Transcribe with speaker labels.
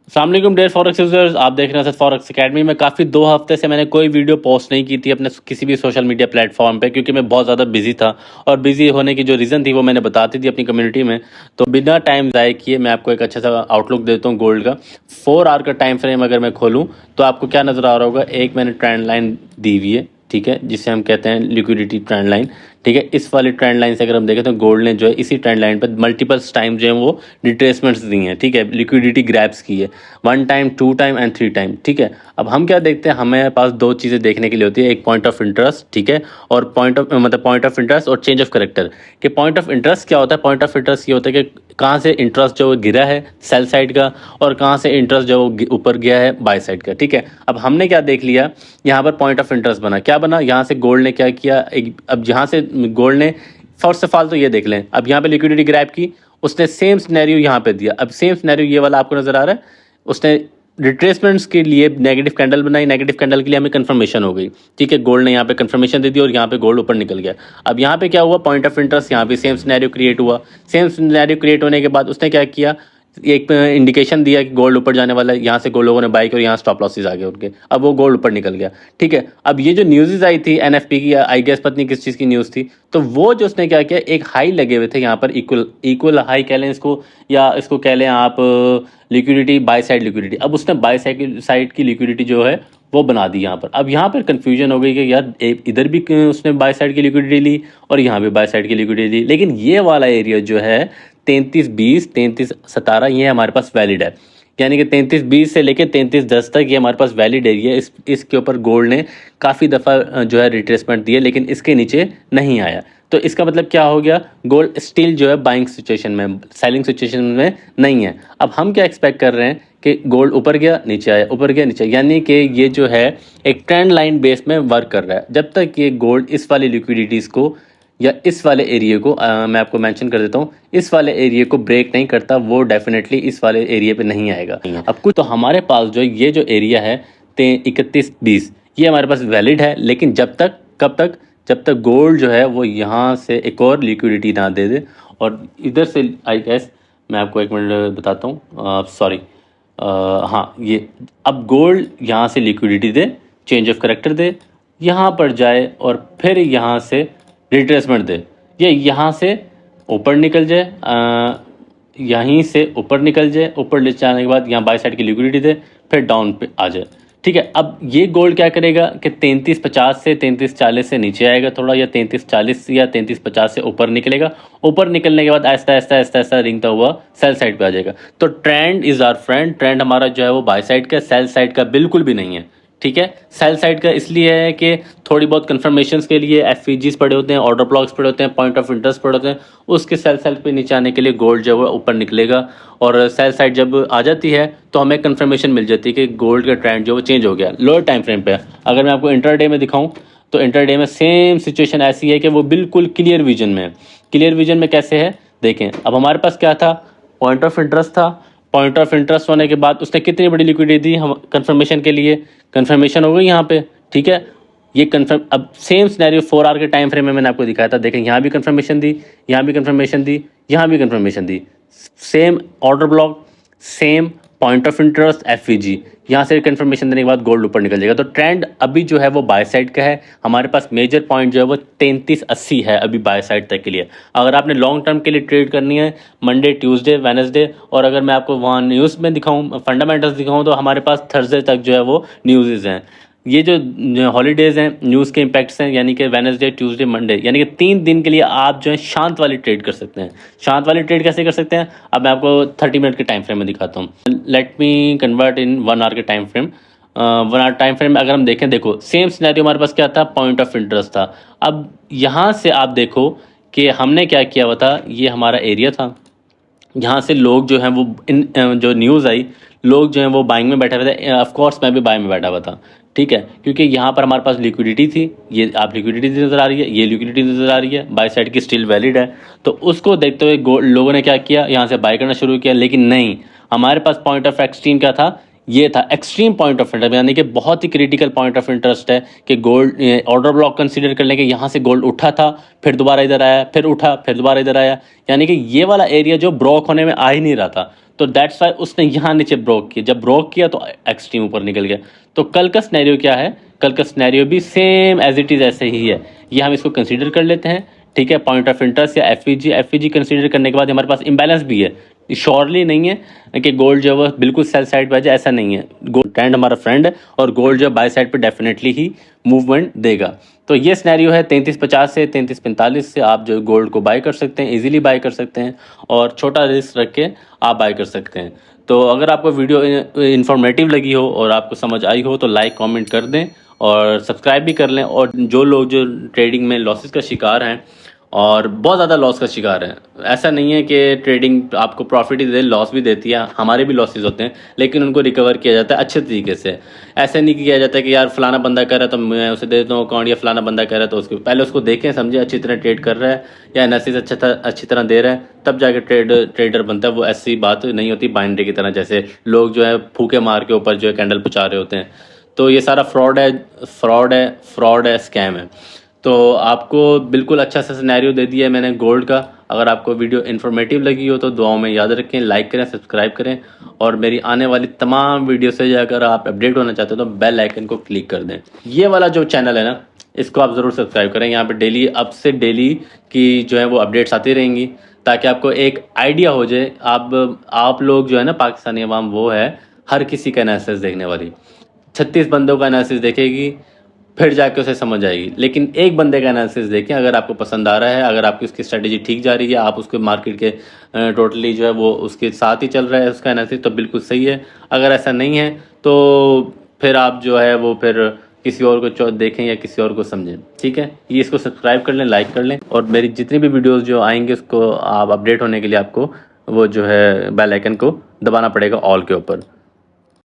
Speaker 1: अस्सलाम वालेकुम dare forex users, आप देख रहे हैं फॉरेक्स एकेडमी में। काफ़ी 2 हफ्ते से मैंने कोई वीडियो पोस्ट नहीं की थी अपने किसी भी सोशल मीडिया प्लेटफॉर्म पे, क्योंकि मैं बहुत ज़्यादा बिजी था। और बिजी होने की जो रीज़न थी वो मैंने बताती थी अपनी कम्युनिटी में। तो बिना टाइम ज़ाय किए मैं आपको एक अच्छा सा आउटलुक देता हूँ गोल्ड का। 4 आवर का टाइम फ्रेम अगर मैं खोलूँ तो आपको क्या नज़र आ रहा होगा, एक मैंने ट्रेंड लाइन दी हुई है, ठीक है, जिसे हम कहते हैं लिक्विडिटी ट्रेंड लाइन। ठीक है, इस वाली ट्रेंड लाइन से अगर हम देखें तो गोल्ड ने जो है इसी ट्रेंड लाइन पर मल्टीपल्स टाइम जो है वो रिट्रेसमेंट्स दी हैं। ठीक है, लिक्विडिटी ग्रैब्स की है 1 टाइम, 2 टाइम एंड 3 टाइम। ठीक है, अब हम क्या देखते हैं, हमें पास 2 चीज़ें देखने के लिए होती है, एक पॉइंट ऑफ इंटरेस्ट, ठीक है, और पॉइंट ऑफ इंटरेस्ट और चेंज ऑफ करेक्टर। कि पॉइंट ऑफ इंटरेस्ट क्या होता है? पॉइंट ऑफ इंटरेस्ट ये होता है कि कहाँ से इंटरेस्ट जो गिरा है सेल साइड का, और कहाँ से इंटरेस्ट जो ऊपर गया है बाय साइड का। ठीक है, अब हमने क्या देख लिया, यहाँ पर पॉइंट ऑफ इंटरेस्ट बना, क्या बना, यहाँ से गोल्ड ने क्या किया, अब यहाँ से गोल्ड ने फर्स्ट ऑफ ऑल तो ये देख लें, अब यहाँ पे लिक्विडिटी ग्रैब की, उसने सेम सिनेरियो यहाँ पे दिया। अब सेम सिनेरियो ये वाला आपको नजर आ रहा है, उसने रिट्रेसमेंट्स के लिए नेगेटिव कैंडल बनाई, नेगेटिव कैंडल के लिए हमें कंफर्मेशन हो गई। ठीक है, गोल्ड ने यहाँ पे कंफर्मेशन दे दी और यहाँ पे गोल्ड ऊपर निकल गया। अब यहाँ पे क्या हुआ, पॉइंट ऑफ इंटरेस्ट, यहाँ पे सेम सिनेरियो क्रिएट हुआ। सेम सिनेरियो क्रिएट होने के बाद उसने क्या किया, एक इंडिकेशन दिया कि गोल्ड ऊपर जाने वाला है, यहाँ से गोल्ड लोगों ने बाई किया और यहाँ स्टॉप लॉसेस आ गए उनके, अब वो गोल्ड ऊपर निकल गया। ठीक है, अब ये जो न्यूज़ आई थी एनएफपी की, आई गेस पत्नी किस चीज़ की न्यूज़ थी, तो वो जो उसने क्या किया, एक हाई लगे हुए थे यहाँ पर, इक्वल हाई कह लें इसको, या इसको कह लें आप लिक्विडिटी, बाय साइड लिक्विडिटी। अब उसने बाय साइड की लिक्विडिटी जो है वो बना दी यहाँ पर। अब यहाँ पर कंफ्यूजन हो गई कि यार इधर भी उसने बाय साइड की लिक्विडिटी ली और यहाँ भी बाय साइड की लिक्विडिटी ली, लेकिन ये वाला एरिया जो है 33-20, 33-17 ये हमारे पास वैलिड है। यानी कि 33-20 से लेकर 33-10 तक ये हमारे पास वैलिड एरिया है। इसके ऊपर गोल्ड ने काफ़ी दफ़ा जो है रिट्रेसमेंट दिए, लेकिन इसके नीचे नहीं आया। तो इसका मतलब क्या हो गया, गोल्ड स्टिल जो है बाइंग सिचुएशन में, सेलिंग सिचुएशन में नहीं है। अब हम क्या एक्सपेक्ट कर रहे हैं कि गोल्ड ऊपर गया नीचे आया, ऊपर गया नीचे, यानी कि ये जो है एक ट्रेंड लाइन बेस में वर्क कर रहा है। जब तक ये गोल्ड इस वाली लिक्विडिटीज़ को या इस वाले एरिया को मैं आपको मेंशन कर देता हूँ, इस वाले एरिया को ब्रेक नहीं करता, वो डेफिनेटली इस वाले एरिया पे नहीं आएगा। अब कुछ तो हमारे पास जो ये जो एरिया है 31-20 ये हमारे पास वैलिड है, लेकिन जब तक, कब तक, जब तक गोल्ड जो है वो यहाँ से एक और लिक्विडिटी ना दे दे। और इधर से आई गेस मैं आपको एक मिनट बताता हूँ, सॉरी, हाँ, ये अब गोल्ड यहाँ से लिक्विडिटी दे, चेंज ऑफ करेक्टर दे, यहाँ पर जाए और फिर यहाँ से रिट्रेसमेंट दे, ये यहाँ से ऊपर निकल जाए, यहीं से ऊपर निकल जाए, ऊपर ले जाने के बाद यहाँ बाई साइड की लिक्विडिटी दे, फिर डाउन पे आ जाए। ठीक है, अब ये गोल्ड क्या करेगा कि 33-50 से 33-40 से नीचे आएगा थोड़ा, या 33-40 या 33-50 से ऊपर निकलेगा। ऊपर निकलने के बाद ऐसा ऐसा ऐसा ऐसा रिंगता हुआ सेल साइड पे आ जाएगा। तो trend is our friend, trend हमारा जो है वो बाय साइड का, सेल साइड का बिल्कुल भी नहीं है। ठीक है, सेल साइड का इसलिए है कि थोड़ी बहुत कंफर्मेशंस के लिए एफईजीज पड़े होते हैं, ऑर्डर ब्लॉक्स पड़े होते हैं, पॉइंट ऑफ इंटरेस्ट पड़े होते हैं, उसके सेल पे नीचे आने के लिए गोल्ड जो है ऊपर निकलेगा। और सेल साइड जब आ जाती है तो हमें कंफर्मेशन मिल जाती है कि गोल्ड का ट्रेंड जो वो चेंज हो गया लोअर टाइम फ्रेम पे। अगर मैं आपको इंटरडे में दिखाऊं तो इंटरडे में सेम सिचुएशन ऐसी है कि वो बिल्कुल क्लियर विजन में है। क्लियर विजन में कैसे है देखें, अब हमारे पास क्या था, पॉइंट ऑफ इंटरेस्ट था। पॉइंट ऑफ इंटरेस्ट होने के बाद उसने कितनी बड़ी लिक्विडिटी दी हम कंफर्मेशन के लिए, कंफर्मेशन हो गई यहाँ पे। ठीक है, ये कंफर्म, अब सेम सिनेरियो 4 आवर के टाइम फ्रेम में मैंने आपको दिखाया था, देखें यहाँ भी कंफर्मेशन दी, यहाँ भी कंफर्मेशन दी, यहाँ भी confirmation the, same order block, same point of interest, FEG, यहाँ से कंफर्मेशन देने के बाद गोल्ड ऊपर निकल जाएगा। तो ट्रेंड अभी जो है वो बाय साइड का है। हमारे पास मेजर पॉइंट जो है वो 3380 है अभी बाय साइड तक के लिए। अगर आपने लॉन्ग टर्म के लिए ट्रेड करनी है मंडे, ट्यूसडे, वेडनेसडे, और अगर मैं आपको वहाँ न्यूज़ में दिखाऊँ, फंडामेंटल्स दिखाऊँ, तो हमारे पास थर्सडे तक जो है वो न्यूज़ हैं। ये जो हॉलीडेज़ हैं, न्यूज़ के इम्पैक्ट्स हैं, यानी कि वेडनेसडे, ट्यूसडे, मंडे, यानी कि 3 दिन के लिए आप जो है शांत वाली ट्रेड कर सकते हैं। शांत वाली ट्रेड कैसे कर सकते हैं, अब मैं आपको 30 मिनट के टाइम फ्रेम में दिखाता हूँ। Let me convert in 1 hour के time frame. 1 hour time frame में अगर हम देखें, देखो सेम सिनेरियो हमारे पास क्या था, पॉइंट ऑफ इंटरेस्ट था। अब यहाँ से आप देखो कि हमने क्या किया हुआ था, ये हमारा एरिया था, यहाँ से लोग जो हैं वो जो न्यूज़ आई, लोग जो हैं वो बाइंग में बैठे हुए थे। ऑफकोर्स मैं भी बाइंग में बैठा हुआ था। ठीक है, क्योंकि यहाँ पर हमारे पास लिक्विडिटी थी, ये आप लिक्विडिटी नज़र आ रही है, ये लिक्विडिटी नज़र आ रही है, बाय साइड की स्टिल वैलिड है। तो उसको देखते हुए लोगों ने क्या किया, यहाँ से बाय करना शुरू किया। लेकिन नहीं, हमारे पास पॉइंट ऑफ एक्सट्रीम क्या था, ये था एक्सट्रीम पॉइंट ऑफ इंटरेस्ट, यानी कि बहुत ही क्रिटिकल पॉइंट ऑफ इंटरेस्ट है कि गोल्ड ऑर्डर ब्लॉक कंसीडर कर लें कि यहाँ से गोल्ड उठा था, फिर दोबारा इधर आया, फिर उठा, फिर दोबारा इधर आया, यानी कि ये वाला एरिया जो ब्रोक होने में आ ही नहीं रहा था। तो दैट्स वाई उसने यहाँ नीचे ब्रोक किया, जब ब्रोक किया तो एक्सट्रीम ऊपर निकल गया। तो कल का सिनेरियो क्या है, कल का सिनेरियो भी सेम एज इट इज़ ऐसे ही है। ये हम इसको कंसीडर कर लेते हैं, ठीक है, पॉइंट ऑफ इंटरेस्ट या एफईजी कंसीडर करने के बाद हमारे पास इम्बैलेंस भी है, श्योरली नहीं है कि गोल्ड जो है बिल्कुल सेल साइड पे आ जाए, ऐसा नहीं है। गोल्ड ट्रेंड हमारा फ्रेंड है और गोल्ड जो बाय साइड पे डेफिनेटली ही मूवमेंट देगा। तो ये सिनेरियो है 3350 से 3345 से आप जो गोल्ड को बाय कर सकते हैं, इजीली बाय कर सकते हैं और छोटा रिस्क रख के आप बाय कर सकते हैं। तो अगर आपको वीडियो इन्फॉर्मेटिव लगी हो और आपको समझ आई हो तो लाइक कमेंट कर दें और सब्सक्राइब भी कर लें। और जो लोग जो ट्रेडिंग में लॉसेस का शिकार हैं और बहुत ज़्यादा लॉस का शिकार है, ऐसा नहीं है कि ट्रेडिंग आपको प्रॉफिट ही दे, लॉस भी देती है, हमारे भी लॉसेस होते हैं, लेकिन उनको रिकवर किया जाता है अच्छे तरीके से। ऐसे नहीं किया जाता कि यार फलाना बंदा कर रहा है तो मैं उसे दे देता हूँ अकाउंट, या फलाना बंदा कर रहा है तो उसको पहले उसको देखें समझे अच्छी तरह ट्रेड कर रहा है या एनालिसिस अच्छी तरह दे रहा है, तब जाके ट्रेडर बनता है। वो ऐसी बात नहीं होती बाइनरी की तरह, जैसे लोग जो है फूके मार के ऊपर जो है कैंडल पहुँचा रहे होते हैं। तो ये सारा फ्रॉड है, स्कैम है। तो आपको बिल्कुल अच्छा सा सिनेरियो दे दिया है मैंने गोल्ड का। अगर आपको वीडियो इन्फॉर्मेटिव लगी हो तो दुआओं में याद रखें, लाइक करें, सब्सक्राइब करें और मेरी आने वाली तमाम वीडियो से अगर आप अपडेट होना चाहते हो तो बेल आइकन को क्लिक कर दें। ये वाला जो चैनल है ना, इसको आप ज़रूर सब्सक्राइब करें। यहाँ पे डेली अब से डेली की जो है वो अपडेट्स आती रहेंगी, ताकि आपको एक आइडिया हो जाए। आप लोग जो है ना पाकिस्तानी अवाम, वो है हर किसी का एनालिसिस देखने वाली, 36 बंदों का एनालिसिस देखेगी फिर जाके उसे समझ आएगी। लेकिन एक बंदे का एनालिसिस देखें, अगर आपको पसंद आ रहा है, अगर आपकी उसकी स्ट्रेटेजी ठीक जा रही है, आप उसके मार्केट के टोटली जो है वो उसके साथ ही चल रहा है उसका एनालिसिस, तो बिल्कुल सही है। अगर ऐसा नहीं है तो फिर आप जो है वो फिर किसी और को देखें या किसी और को समझें, ठीक है। ये इसको सब्सक्राइब कर लें, लाइक कर लें और मेरी जितनी भी वीडियोज़ जो आएंगे उसको आप अपडेट होने के लिए आपको वो जो है बेल आइकन को दबाना पड़ेगा ऑल के ऊपर।